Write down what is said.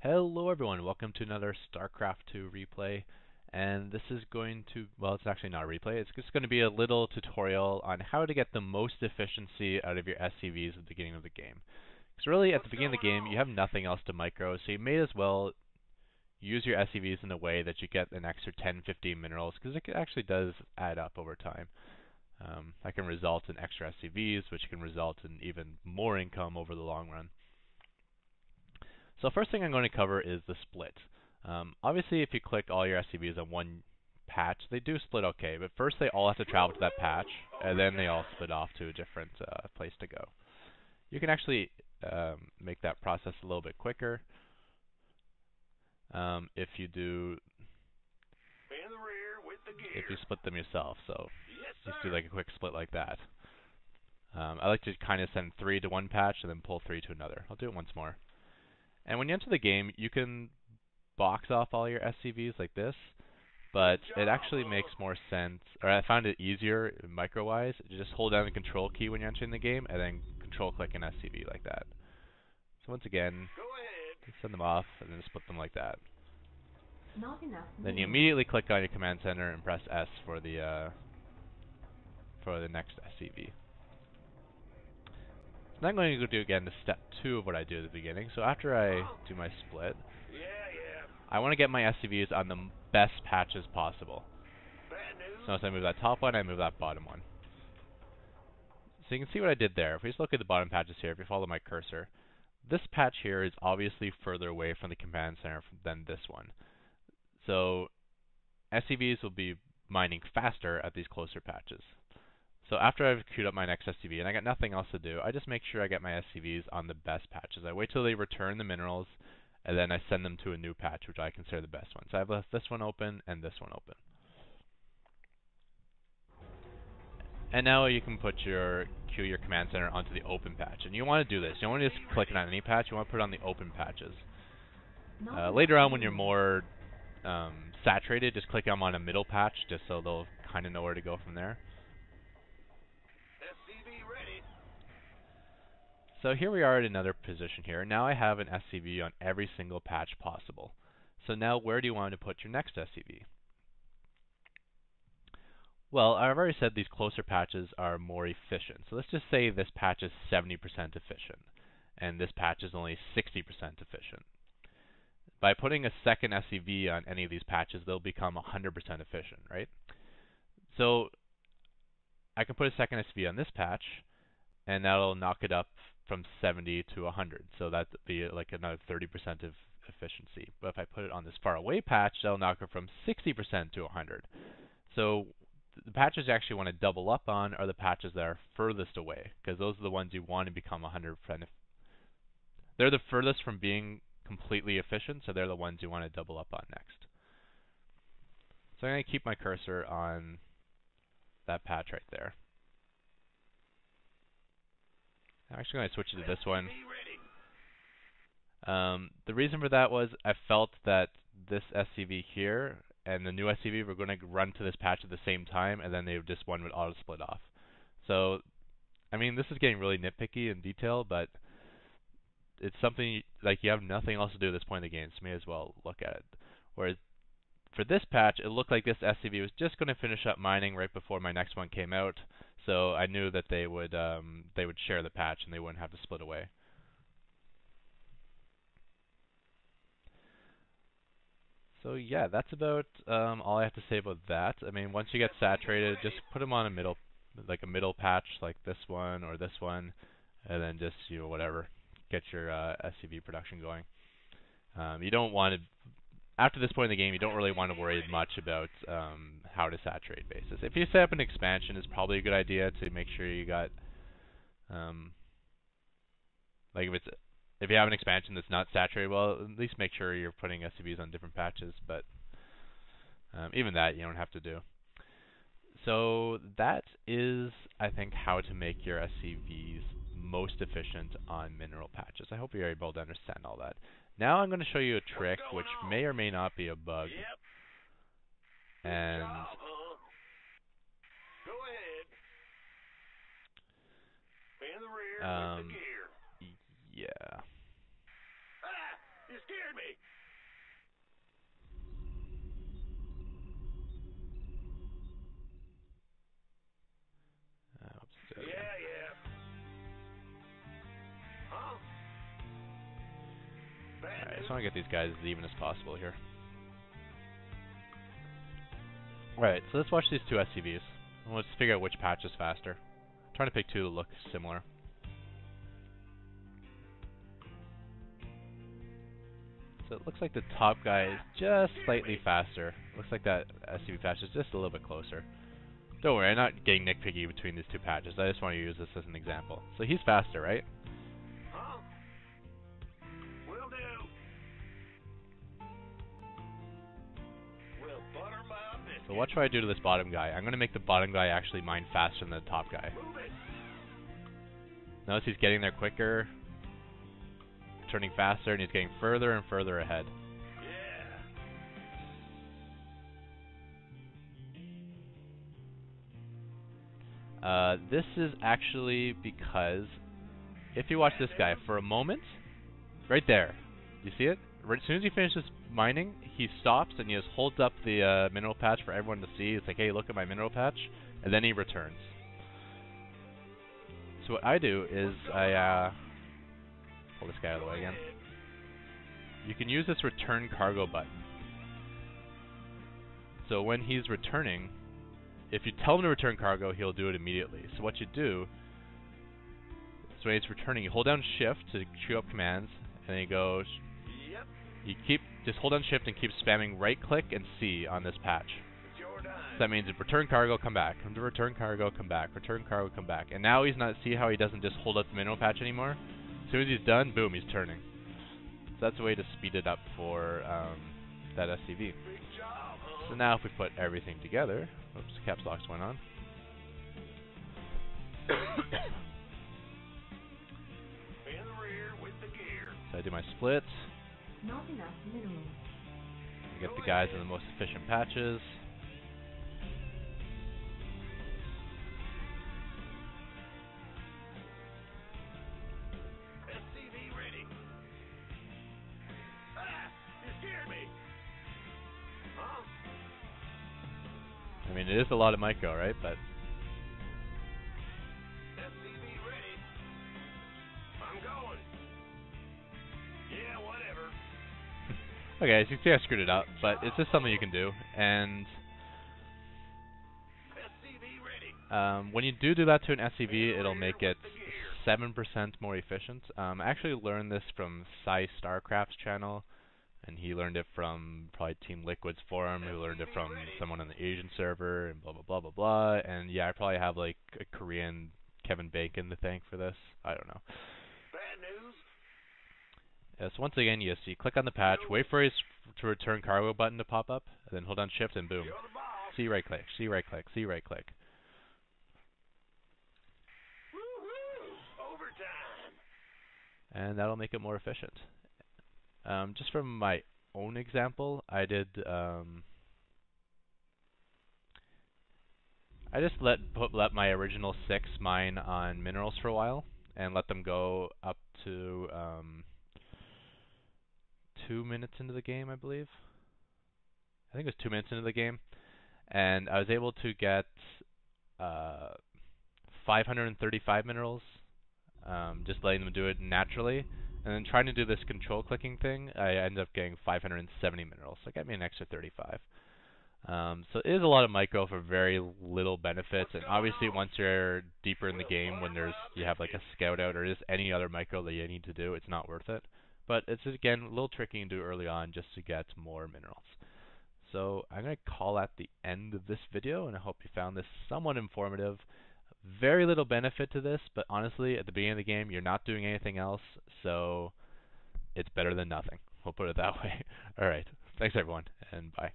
Hello everyone, welcome to another Starcraft 2 replay, and this is going to, well, it's actually not a replay, it's just going to be a little tutorial on how to get the most efficiency out of your SCVs at the beginning of the game. Because really, at the beginning of the game, you have nothing else to micro, so you may as well use your SCVs in a way that you get an extra 10-15 minerals, because it actually does add up over time. That can result in extra SCVs, which can result in even more income over the long run. So first thing I'm going to cover is the split. Obviously, if you click all your SCVs on one patch, they do split okay, but first they all have to travel to that patch, and then they all split off to a different place to go. You can actually make that process a little bit quicker if you split them yourself. So just do like a quick split like that. I like to kind of send 3 to one patch and then pull 3 to another. I'll do it once more. And when you enter the game, you can box off all your SCVs like this, but it actually makes more sense, or I found it easier micro-wise, to just hold down the control key when you're entering the game, and then control-click an SCV like that. So once again, send them off, and then split them like that. Not enough. Then you immediately click on your command center and press S for the next SCV. So now I'm going to go do again the step 2 of what I do at the beginning. So after I do my split, I want to get my SCVs on the best patches possible. So as I move that top one, I move that bottom one. So you can see what I did there. If we just look at the bottom patches here, if you follow my cursor, this patch here is obviously further away from the command center than this one. So SCVs will be mining faster at these closer patches. So after I've queued up my next SCV and I got nothing else to do, I just make sure I get my SCVs on the best patches. I wait till they return the minerals, and then I send them to a new patch, which I consider the best one. So I've left this one open and this one open. And now you can queue your command center onto the open patch. And you want to do this. You don't want to just click it on any patch, you want to put it on the open patches. Later on when you're more saturated, just click them on a middle patch, just so they'll kind of know where to go from there. So here we are at another position here. Now I have an SCV on every single patch possible. So now where do you want to put your next SCV? Well, I've already said these closer patches are more efficient. So let's just say this patch is 70% efficient, and this patch is only 60% efficient. By putting a second SCV on any of these patches, they'll become 100% efficient, right? So I can put a second SCV on this patch, and that'll knock it up from 70 to 100. So that'd be like another 30% of efficiency. But if I put it on this far away patch, that'll knock it from 60% to 100. So the patches you actually want to double up on are the patches that are furthest away, because those are the ones you want to become 100%. They're the furthest from being completely efficient, so they're the ones you want to double up on next. So I'm going to keep my cursor on that patch right there. I'm actually going to switch it to this one. The reason for that was I felt that this SCV here and the new SCV were going to run to this patch at the same time, and then one would auto split off. So, I mean, this is getting really nitpicky in detail, but it's something like you have nothing else to do at this point in the game, so you may as well look at it. Whereas for this patch, it looked like this SCV was just going to finish up mining right before my next one came out, so I knew that they would share the patch and they wouldn't have to split away. So yeah, that's about all I have to say about that. I mean, once you get saturated, just put them on a middle patch like this one or this one, and then just whatever, get your SCV production going. You don't want to. After this point in the game, you don't really want to worry much about how to saturate bases. If you set up an expansion, it's probably a good idea to make sure you got, like if you have an expansion that's not saturated well, at least make sure you're putting SCVs on different patches. But even that you don't have to do. So that is, I think, how to make your SCVs most efficient on mineral patches. I hope you're able to understand all that. Now I'm going to show you a trick which may or may not be a bug. And yeah. You scared me. Oops, do it again. Yeah. Huh? Bad Alright, I news. just want to get these guys as even as possible here. Alright, so let's watch these two SCVs. And let's figure out which patch is faster. I'm trying to pick two that look similar. So it looks like the top guy is just slightly faster. Looks like that SCV patch is just a little bit closer. Don't worry, I'm not getting nitpicky between these two patches. I just want to use this as an example. So he's faster, right? Huh? Will do. Will butter my biscuit. So what should I do to this bottom guy? I'm going to make the bottom guy actually mine faster than the top guy. Move it. Notice he's getting there quicker, turning faster, and he's getting further and further ahead. Yeah. This is actually because if you watch this guy for a moment, right there, you see it? Right, as soon as he finishes mining, he stops and he just holds up the mineral patch for everyone to see. It's like, hey, look at my mineral patch, and then he returns. So what I do is I pull this guy out of the way again. You can use this return cargo button. So when he's returning, if you tell him to return cargo, he'll do it immediately. So what you do, so when he's returning, you hold down shift to queue up commands, and then you go, Yep. you just hold down shift and keep spamming right click and C on this patch. It's your dime. So that means return cargo, come back. Come to return cargo, come back. Return cargo, come back. And now he's not, see how he doesn't just hold up the mineral patch anymore? As soon as he's done, boom, he's turning. So that's a way to speed it up for that SCV. Big job, huh? So now if we put everything together, oops, caps lock's went on. In the rear with the gear. So I do my split. Not enough minerals. I get the guys in the most efficient patches. SCV ready. Ah! You scared me. Huh? I mean, it is a lot of micro, right? But SCV ready. I'm going. Yeah, whatever. okay, as you can see, I screwed it up, but it's just something you can do. And SCV ready. when you do that to an SCV, it'll make it 7% more efficient. I actually learned this from Starcraft's channel, and he learned it from probably Team Liquid's forum, who learned it from someone on the Asian server, and blah blah blah blah blah. And yeah, I probably have like a Korean Kevin Bacon to thank for this. I don't know. Bad news. So once again, you click on the patch, wait for his to return cargo button to pop up, and then hold down shift and boom. You're the boss. C right click, C right click, C right click. Woohoo! Overtime. And that'll make it more efficient. Just from my own example, I just let my original 6 mine on minerals for a while, and let them go up to 2 minutes into the game, I believe. I think it was 2 minutes into the game, and I was able to get 535 minerals, just letting them do it naturally. And then trying to do this control clicking thing, I ended up getting 570 minerals. So it got me an extra 35. So it is a lot of micro for very little benefits. And obviously, once you're deeper in the game, when you have like a scout out or just any other micro that you need to do, it's not worth it. But it's again a little tricky to do early on just to get more minerals. So I'm going to call at the end of this video, and I hope you found this somewhat informative. Very little benefit to this, but honestly, at the beginning of the game, you're not doing anything else, so it's better than nothing. We'll put it that way. Alright, thanks everyone, and bye.